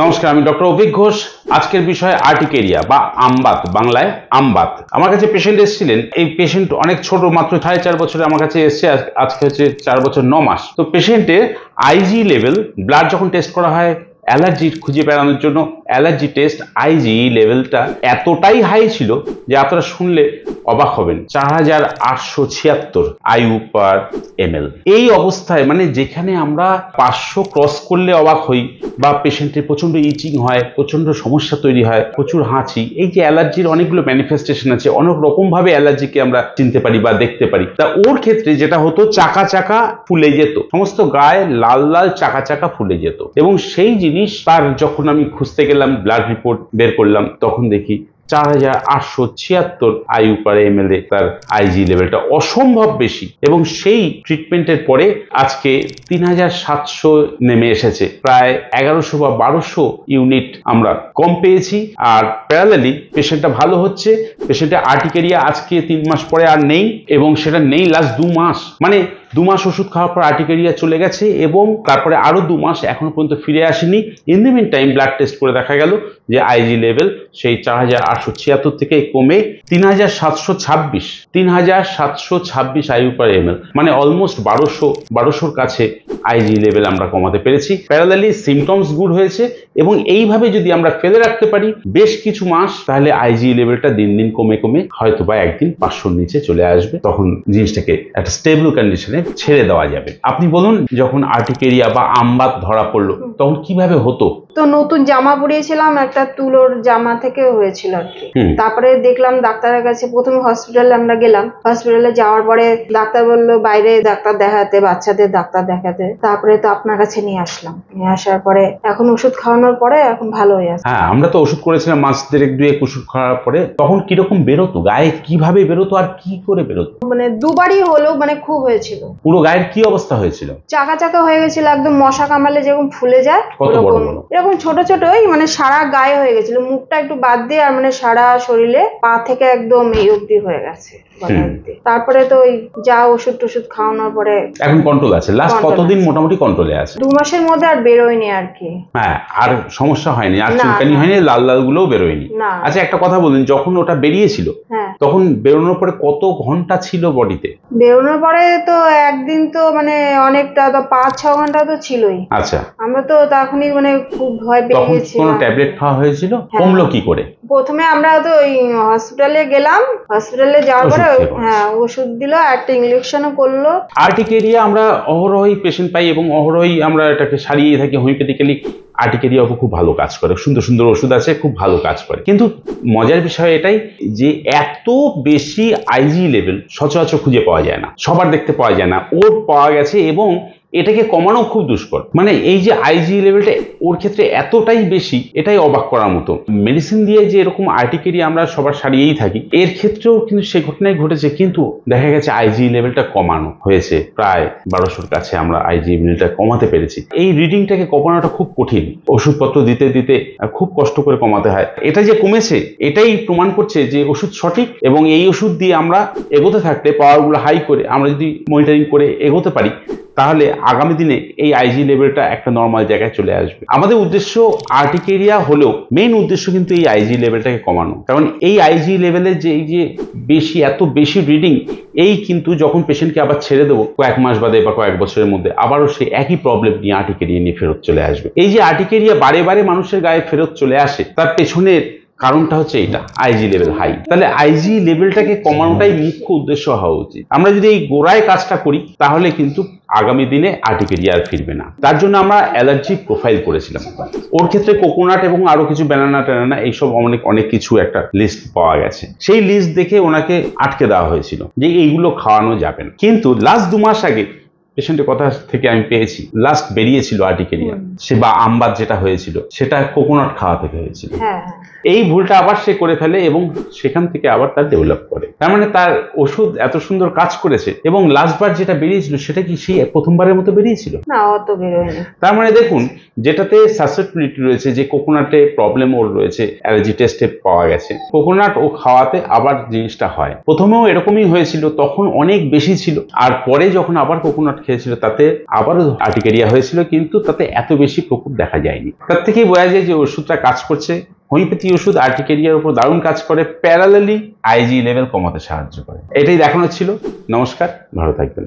নমস্কার, আমি ডক্টর অভিক ঘোষ। আজকের বিষয় আর্টিকেরিয়া বা আমবাত, বাংলায় আমবাত। আমার কাছে পেশেন্ট এসেছিলেন। এই পেশেন্ট অনেক ছোট, মাত্র 4.5 বছরে আমার কাছে এসছে। আজকে হচ্ছে 4 বছর 9 মাস। তো পেশেন্টের আইজি লেভেল, ব্লাড যখন টেস্ট করা হয় অ্যালার্জি খুঁজে বেড়ানোর জন্য, অ্যালার্জি টেস্ট আইজি লেভেলটা এতটাই হাই ছিল যে আপনারা শুনলে অবাক হবেন। 4876 IU per ml। এই অবস্থায় মানে যেখানে আমরা 500 ক্রস করলে অবাক হই, বা পেশেন্টের প্রচন্ড ইচিং হয়, প্রচন্ড সমস্যা তৈরি হয়, প্রচুর হাঁচি। এই যে অ্যালার্জির অনেকগুলো ম্যানিফেস্টেশন আছে, অনেক রকম ভাবে অ্যালার্জিকে আমরা চিনতে পারি বা দেখতে পারি। তা ওর ক্ষেত্রে যেটা হতো, চাকা চাকা ফুলে যেত, সমস্ত গায়ে লাল লাল চাকা চাকা ফুলে যেত। এবং সেই জিনিস তার যখন আমি খুঁজতে গেলাম, ব্লাড রিপোর্ট বের করলাম, তখন দেখি 4876 IU per ml তার আইজি লেভেলটা অসম্ভব বেশি। এবং সেই ট্রিটমেন্টের পরে আজকে 3700 নেমে এসেছে। প্রায় 1100 বা 1200 ইউনিট আমরা কম পেয়েছি। আর প্যারালালি পেশেন্টটা ভালো হচ্ছে। পেশেন্টের আর্টিকেরিয়া আজকে 3 মাস পরে আর নেই, এবং সেটা নেই লাস্ট 2 মাস। মানে 2 মাস ওষুধ খাওয়ার পর আর্টিকেরিয়া চলে গেছে, এবং তারপরে আরো 2 মাস এখনো পর্যন্ত ফিরে আসেনি। In the mean time blood test করে দেখা গেল যে আইজি লেভেল সেই 4876 থেকে কমে 3726 IU per ml, মানে অলমোস্ট 1200 কাছে আইজি লেভেল আমরা কমাতে পেরেছি। প্যারালালি সিমটমস গুড হয়েছে, এবং এইভাবে যদি আমরা ফেলে রাখতে পারি বেশ কিছু মাস, তাহলে আইজি লেভেলটা দিন দিন কমে কমে হয়তো বা একদিন 500 নিচে চলে আসবে। তখন জিনিসটাকে একটা স্টেবল কন্ডিশনে ছেড়ে দেওয়া যাবে। আপনি বলুন, যখন আর্টিকেরিয়া বা আমবাত ধরা পড়লো তখন কিভাবে হতো? তো নতুন জামা পরিয়েছিলাম, একটা তুলোর জামা থেকে হয়েছিল আর কি। তারপরে দেখলাম ডাক্তারের কাছে, প্রথমে হসপিটালে আমরা গেলাম। হসপিটালে যাওয়ার পরে ডাক্তার বললো বাইরে ডাক্তার দেখাতে, বাচ্চাদের ডাক্তার দেখাতে। তারপরে তো আপনার কাছে নিয়ে আসলাম। নিয়ে আসার পরে এখন ওষুধ খাওয়ানোর পরে এখন ভালো হয়ে আছে। হ্যাঁ, আমরা তো ওষুধ করেছিলাম মাস দেড়েক দুয়েক ওষুধ খাওয়ার পরে। তখন কিরকম বেরোতো, গায়ে কিভাবে বেরোতো আর কি করে বেরোতো? মানে দুবারই হলো, মানে খুব হয়েছিল। পুরো গায়ের কি অবস্থা হয়েছিল? চাকা চাকা হয়ে গেছিল, একদম মশা কামড়ালে যেরকম ফুলে যায় কত বড় বড়, এরকম ছোট ছোটই, মানে সারা গায়ে হয়ে গেছিল। মুখটা একটু বাদ দিয়ে, আর মানে সারা শরীরে, পা থেকে একদম এই অব্দি হয়ে গেছে। তারপরে তো ওই যা ওষুধ টষুধ খাওয়ানোর পরে এখন কন্ট্রোল আছে। লাস্ট কতদিন মোটামুটি কন্ট্রোলে আছে? 2 মাসের মধ্যে আর বেরোয়নি আর কি। হ্যাঁ, আর সমস্যা হয়নি, আর চুলকানি হয়নি, লাল লাল গুলোও বেরোয়নি। আচ্ছা, একটা কথা বলুন, যখন ওটা বেরিয়েছিল তখন বেরোনোর পরে কত ঘন্টা ছিল বডিতে? বেরোনোর পরে তো একদিন তো মানে অনেকটা, তো 5-6 ঘন্টা তো ছিলই। আচ্ছা, আমরা তো তখনই মানে খুব ভয় পেয়ে গেছিলাম। কোনো ট্যাবলেট খাওয়া হয়েছিল? কমলো কি করে? প্রথমে আমরা তো ওই হসপিটালে গেলাম। হসপিটালে যাওয়ার পরে ওষুধ দিল, একটা ইনজেকশনও করলো। আর্টিকেরিয়া আমরা অহরহই পেশেন্ট পাই, এবং অহরহই আমরা এটাকে সারিয়ে থাকি হোমিওপ্যাথিক্যালি। আর্টিকেরিয়া খুব ভালো কাজ করে, সুন্দর সুন্দর ওষুধ আছে, খুব ভালো কাজ করে। কিন্তু মজার বিষয় এটাই যে এত বেশি আইজি লেভেল সচরাচর খুঁজে পাওয়া যায় না, সবার দেখতে পাওয়া যায় না। ওর পাওয়া গেছে, এবং এটাকে কমানো খুব দুষ্কর। মানে এই যে আইজি লেভেলটা ওর ক্ষেত্রে এতটাই বেশি, এটাই অবাক করার মতো। মেডিসিন দিয়ে যে এরকম আর্টিকেরিয়া আমরা সবার সারিয়েই থাকি, এর ক্ষেত্রেও কিন্তু সেই ঘটনাই ঘটেছে। কিন্তু দেখা গেছে আইজি লেভেলটা কমানো হয়েছে, প্রায় 1200 কাছে আমরা আইজি লেভেলটা কমাতে পেরেছি। এই রিডিংটাকে কমানোটা খুব কঠিন, ওষুধপত্র দিতে দিতে খুব কষ্ট করে কমাতে হয়। এটা যে কমেছে এটাই প্রমাণ করছে যে ওষুধ সঠিক, এবং এই ওষুধ দিয়ে আমরা এগোতে থাকলে, পাওয়ারগুলো হাই করে আমরা যদি মনিটরিং করে এগোতে পারি, তাহলে আগামী দিনে এই আইজি লেভেলটা একটা নর্মাল জায়গায় চলে আসবে। আমাদের উদ্দেশ্য আর্টিকেরিয়া হলেও মেইন উদ্দেশ্য কিন্তু এই আইজি লেভেলটাকে কমানো। কারণ এই আইজি লেভেলের যে এই যে এত বেশি রিডিং, এই কিন্তু যখন পেশেন্টকে আবার ছেড়ে দেবো কয়েক মাস বাদে বা কয়েক বছরের মধ্যে, আবারও সে একই প্রবলেম নিয়ে আর্টিকেরিয়া নিয়ে ফেরত চলে আসবে। এই যে আর্টিকেরিয়া বারে বারে মানুষের গায়ে ফেরত চলে আসে, তার পেছনের কারণটা হচ্ছে এটা, আইজি লেভেল হাই। তাহলে আইজি লেভেলটাকে কমানোটাই মুখ্য উদ্দেশ্য হওয়া উচিত। আমরা যদি এই গোড়ায় কাজটা করি, তাহলে কিন্তু আগামী দিনে আর্টিকেরিয়া আর ফিরবে না। তার জন্য আমরা অ্যালার্জি প্রোফাইল করেছিলাম। ওর ক্ষেত্রে কোকোনাট এবং আরো কিছু ব্যানানা ট্যানানা এইসব অনেক কিছু একটা লিস্ট পাওয়া গেছে। সেই লিস্ট দেখে ওনাকে আটকে দেওয়া হয়েছিল যে এইগুলো খাওয়ানো যাবে না। কিন্তু লাস্ট 2 মাস আগে পেশেন্টের কথা থেকে আমি পেয়েছি, লাস্ট বেরিয়েছিল আর্টিকেরিয়া, সে বা আমবাত যেটা হয়েছিল সেটা কোকোনাট খাওয়া থেকে হয়েছিল। এই ভুলটা আবার সে করে ফেলে, এবং সেখান থেকে আবার তার ডেভেলপ করে। তার মানে তার ওষুধ এত সুন্দর কাজ করেছে, এবং লাস্টবার যেটা বেরিয়েছিল সেটা কি সেই প্রথমবারের মতো বেরিয়েছিল না? অত বেরোয়নি। তার মানে দেখুন, যেটাতে সাসেপ্টিবিলিটি রয়েছে, যে কোকোনাটে প্রবলেম ওর রয়েছে, অ্যালার্জি টেস্টে পাওয়া গেছে, কোকোনাট ও খাওয়াতে আবার জিনিসটা হয়। প্রথমেও এরকমই হয়েছিল, তখন অনেক বেশি ছিল, আর পরে যখন আবার কোকোনাট খেয়েছিল তাতে আবারও আর্টিকেরিয়া হয়েছিল, কিন্তু তাতে এত বেশি প্রকোপ দেখা যায়নি। তার থেকেই বোঝা যায় যে ওষুধটা কাজ করছে। হোমিওপ্যাথি ওষুধ আর্টিকেরিয়ার উপর দারুণ কাজ করে, প্যারালালি আইজি লেভেল কমাতে সাহায্য করে। এটাই দেখানো ছিল। নমস্কার, ভালো থাকবেন।